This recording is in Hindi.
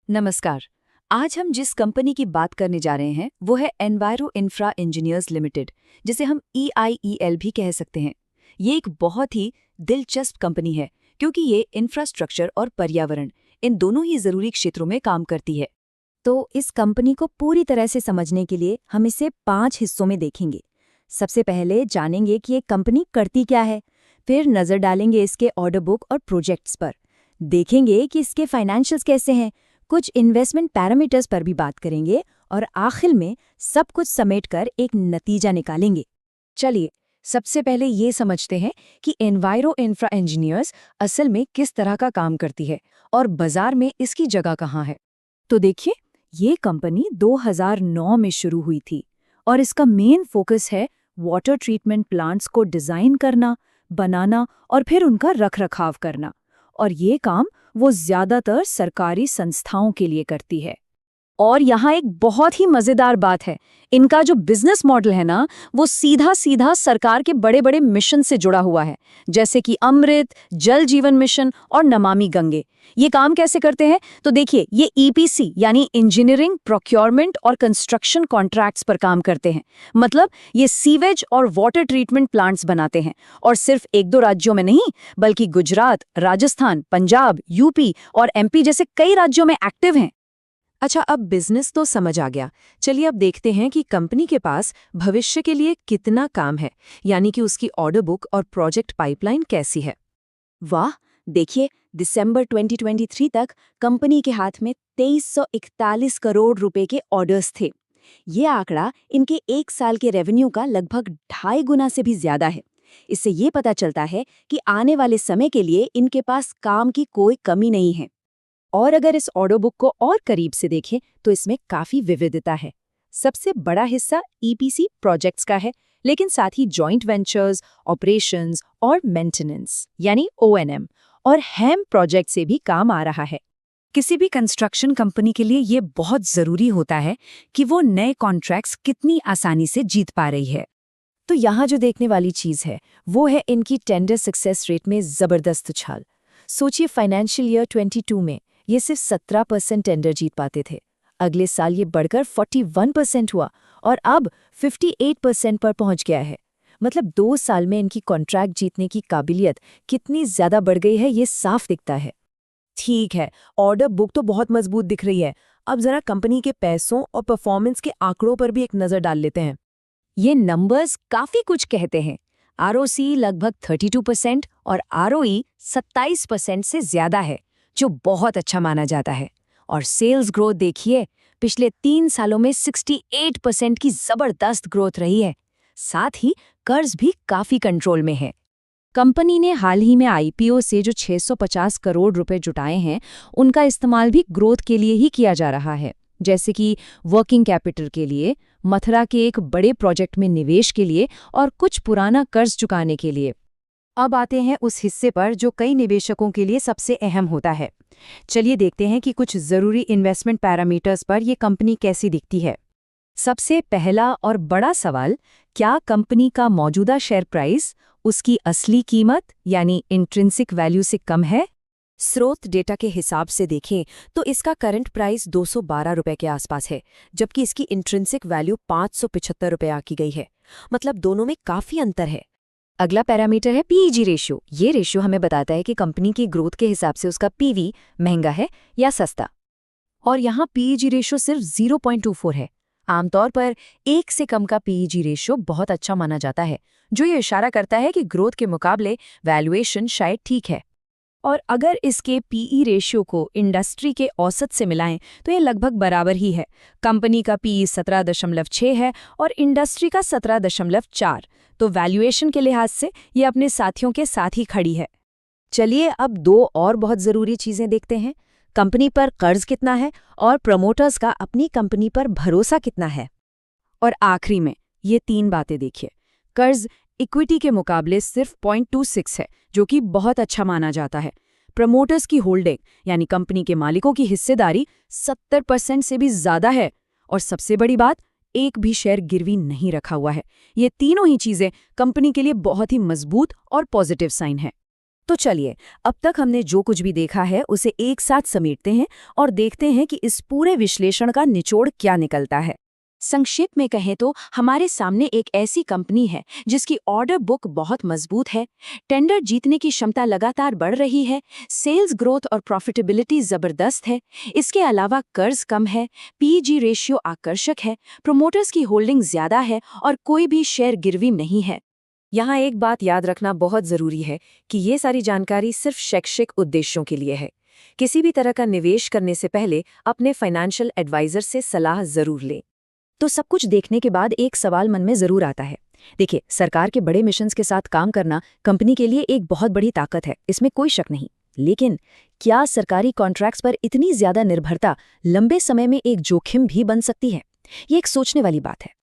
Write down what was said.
नमस्कार। आज हम जिस कंपनी की बात करने जा रहे हैं वो है एनवायरो इंफ्रा इंजीनियर्स लिमिटेड, जिसे हम EIEL भी कह सकते हैं। ये एक बहुत ही दिलचस्प कंपनी है क्योंकि ये इंफ्रास्ट्रक्चर और पर्यावरण इन दोनों ही जरूरी क्षेत्रों में काम करती है। तो इस कंपनी को पूरी तरह से समझने के लिए हम इसे 5 हिस्सों में देखेंगे। सबसे पहले जानेंगे कि ये कंपनी करती क्या है, फिर नजर डालेंगे इसके ऑर्डर बुक और प्रोजेक्ट्स पर, देखेंगे कि इसके फाइनेंशियल्स कैसे हैं, कुछ इन्वेस्टमेंट पैरामीटर्स पर भी बात करेंगे और आखिर में सब कुछ समेटकर एक नतीजा निकालेंगे। चलिए सबसे पहले ये समझते हैं कि एनवायरो इंफ्रा इंजीनियर्स असल में किस तरह का काम करती है और बाजार में इसकी जगह कहाँ है। तो देखिए, ये कंपनी 2009 में शुरू हुई थी और इसका मेन फोकस है वाटर ट्रीटमेंट प्लांट्स को डिजाइन करना, बनाना और फिर उनका रखरखाव करना। और ये काम वो ज्यादातर सरकारी संस्थाओं के लिए करती है। और यहाँ एक बहुत ही मजेदार बात है, इनका जो बिजनेस मॉडल है ना, वो सीधा सीधा सरकार के बड़े बड़े मिशन से जुड़ा हुआ है, जैसे कि अमृत, जल जीवन मिशन और नमामि गंगे। ये काम कैसे करते हैं? तो देखिए, ये EPC यानी इंजीनियरिंग, प्रोक्योरमेंट और कंस्ट्रक्शन कॉन्ट्रैक्ट्स पर काम करते हैं। मतलब ये सीवेज और वाटर ट्रीटमेंट प्लांट्स बनाते हैं, और सिर्फ 1-2 राज्यों में नहीं, बल्कि गुजरात, राजस्थान, पंजाब, UP और MP जैसे कई राज्यों में एक्टिव हैं। अच्छा, अब बिजनेस तो समझ आ गया। चलिए अब देखते हैं कि कंपनी के पास भविष्य के लिए कितना काम है, यानी कि उसकी ऑर्डर बुक और प्रोजेक्ट पाइपलाइन कैसी है। वाह, देखिए, दिसंबर 2023 तक कंपनी के हाथ में 2341 करोड़ रुपए के ऑर्डर्स थे। ये आंकड़ा इनके 1 साल के रेवेन्यू का लगभग 2.5 गुना से भी ज्यादा है। इससे ये पता चलता है कि आने वाले समय के लिए इनके पास काम की कोई कमी नहीं है। और अगर इस ऑर्डर बुक को और करीब से देखें तो इसमें काफी विविधता है। सबसे बड़ा हिस्सा EPC प्रोजेक्ट्स का है, लेकिन साथ ही जॉइंट वेंचर्स, ऑपरेशंस और मेंटेनेंस यानी ONM और हैम प्रोजेक्ट से भी काम आ रहा है। किसी भी कंस्ट्रक्शन कंपनी के लिए ये बहुत जरूरी होता है कि वो नए कॉन्ट्रैक्ट्स कितनी आसानी से जीत पा रही है। तो यहाँ जो देखने वाली चीज है वो है इनकी टेंडर सक्सेस रेट में जबरदस्त उछाल। सोचिए, फाइनेंशियल ईयर 22 में ये सिर्फ 17% टेंडर जीत पाते थे। अगले साल ये बढ़कर 41% हुआ और अब 58% पर पहुंच गया है। मतलब 2 साल में इनकी कॉन्ट्रैक्ट जीतने की काबिलियत कितनी ज्यादा बढ़ गई है, ये साफ दिखता है। ठीक है, ऑर्डर बुक तो बहुत मजबूत दिख रही है। अब जरा कंपनी के पैसों और परफॉर्मेंस के आंकड़ों पर भी एक नजर डाल लेते हैं। ये नंबर्स काफी कुछ कहते हैं। ROC लगभग 32% और ROE 27% से ज्यादा है, जो बहुत अच्छा माना जाता है। और सेल्स ग्रोथ देखिए, पिछले 3 सालों में 68% की जबरदस्त ग्रोथ रही है। साथ ही कर्ज भी काफी कंट्रोल में है। कंपनी ने हाल ही में IPO से जो 650 करोड़ रुपए जुटाए हैं, उनका इस्तेमाल भी ग्रोथ के लिए ही किया जा रहा है, जैसे कि वर्किंग कैपिटल के लिए, मथुरा के एक बड़े प्रोजेक्ट में निवेश के लिए और कुछ पुराना कर्ज चुकाने के लिए। अब आते हैं उस हिस्से पर जो कई निवेशकों के लिए सबसे अहम होता है। चलिए देखते हैं कि कुछ जरूरी इन्वेस्टमेंट पैरामीटर्स पर यह कंपनी कैसी दिखती है। सबसे पहला और बड़ा सवाल, क्या कंपनी का मौजूदा शेयर प्राइस उसकी असली कीमत यानी इंट्रिंसिक वैल्यू से कम है? स्रोत डेटा के हिसाब से देखें तो इसका करंट प्राइस 212 रुपए के आसपास है, जबकि इसकी इंट्रिंसिक वैल्यू 575 रुपए आकी गई है। मतलब दोनों में काफी अंतर है। अगला पैरामीटर है PEG रेशियो। ये रेशियो हमें बताता है कि कंपनी की ग्रोथ के हिसाब से उसका PV महंगा है या सस्ता। और यहाँ PEG रेशियो सिर्फ 0.24 है। आमतौर पर 1 से कम का PEG रेशियो बहुत अच्छा माना जाता है, जो ये इशारा करता है कि ग्रोथ के मुकाबले वैल्यूएशन शायद ठीक है। और अगर इसके PE रेशियो को इंडस्ट्री के औसत से मिलाएं तो ये लगभग बराबर ही है। कंपनी का PE 17.6 है और इंडस्ट्री का 17.4, तो वैल्यूएशन के लिहाज से ये अपने साथियों के साथ ही खड़ी है। चलिए अब 2 और बहुत ज़रूरी चीज़ें देखते हैं। कंपनी पर कर्ज कितना है और प्रमोटर्स का अपनी कंपनी पर भरोसा कितना है। और आखिरी में ये 3 बातें देखिए। कर्ज इक्विटी के मुकाबले सिर्फ 0.26 है, जो कि बहुत अच्छा माना जाता है। प्रमोटर्स की होल्डिंग यानी कंपनी के मालिकों की हिस्सेदारी 70% से भी ज्यादा है। और सबसे बड़ी बात, एक भी शेयर गिरवी नहीं रखा हुआ है। ये तीनों ही चीजें कंपनी के लिए बहुत ही मजबूत और पॉजिटिव साइन है। तो चलिए, अब तक हमने जो कुछ भी देखा है उसे एक साथ समेटते हैं और देखते हैं कि इस पूरे विश्लेषण का निचोड़ क्या निकलता है। संक्षेप में कहें तो हमारे सामने एक ऐसी कंपनी है जिसकी ऑर्डर बुक बहुत मजबूत है, टेंडर जीतने की क्षमता लगातार बढ़ रही है, सेल्स ग्रोथ और प्रॉफिटेबिलिटी जबरदस्त है। इसके अलावा कर्ज कम है, पीजी रेशियो आकर्षक है, प्रोमोटर्स की होल्डिंग ज्यादा है और कोई भी शेयर गिरवी नहीं है। यहाँ एक बात याद रखना बहुत जरूरी है कि ये सारी जानकारी सिर्फ शैक्षिक उद्देश्यों के लिए है। किसी भी तरह का निवेश करने से पहले अपने फाइनेंशियल एडवाइजर से सलाह जरूर लें। तो सब कुछ देखने के बाद एक सवाल मन में जरूर आता है। देखिए, सरकार के बड़े मिशंस के साथ काम करना कंपनी के लिए एक बहुत बड़ी ताकत है, इसमें कोई शक नहीं। लेकिन क्या सरकारी कॉन्ट्रैक्ट्स पर इतनी ज्यादा निर्भरता लंबे समय में एक जोखिम भी बन सकती है? ये एक सोचने वाली बात है।